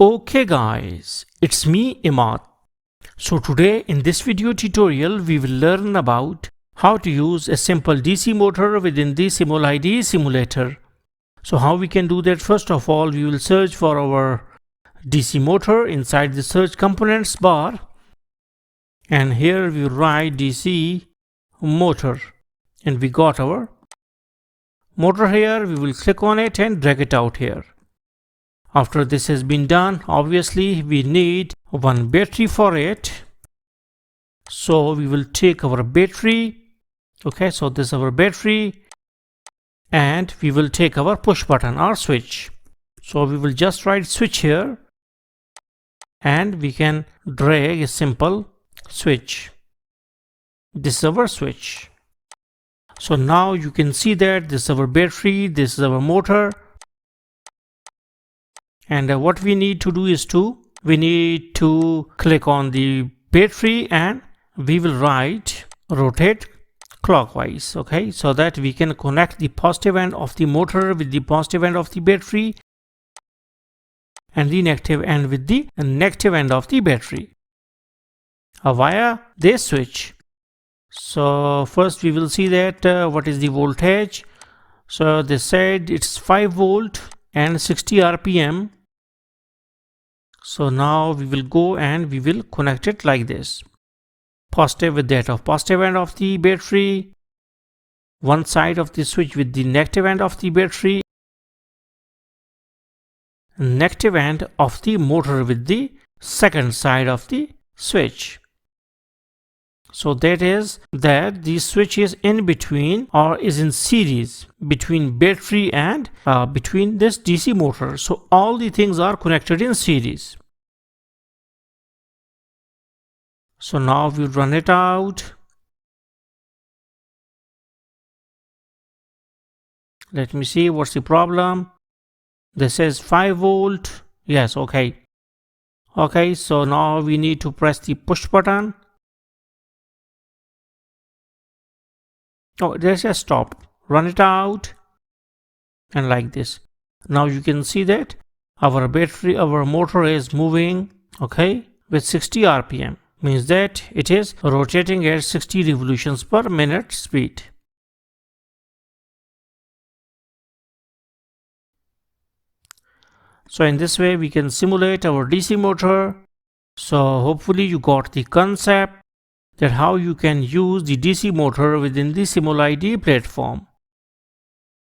Okay guys, it's me Imad. So today in this video tutorial we will learn about how to use a simple DC motor within the simulide simulator. So how we can do that? First of all, we will search for our DC motor inside the search components bar, and here we write DC motor and we got our motor here. We will click on it and drag it out here. After this has been done, obviously we need one battery for it. So we will take our battery. Okay, so this is our battery, and we will take our push button or switch. So we will just write switch here, and we can drag a simple switch. This is our switch. So now you can see that this is our battery, this is our motor. And what we need to do is we need to click on the battery and we will write rotate clockwise. Okay, so that we can connect the positive end of the motor with the positive end of the battery and the negative end with the negative end of the battery via this switch. So first we will see that what is the voltage. So they said it's 5 volt and 60 rpm. So now we will go and we will connect it like this. Positive with that of positive end of the battery, one side of the switch with the negative end of the battery, negative end of the motor with the second side of the switch. So that is that the switch is in between or is in series between battery and between this DC motor. So all the things are connected in series. So now we run it out. Let me see what's the problem. This is 5 volt. Yes, okay. Okay, so now we need to press the push button. Oh, there's a stop. Run it out and like this. Now you can see that our motor is moving, okay, with 60 rpm. Means that it is rotating at 60 revolutions per minute speed. So in this way we can simulate our DC motor. So hopefully you got the concept that how you can use the DC motor within the simulide platform.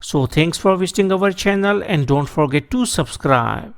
So thanks for visiting our channel and don't forget to subscribe.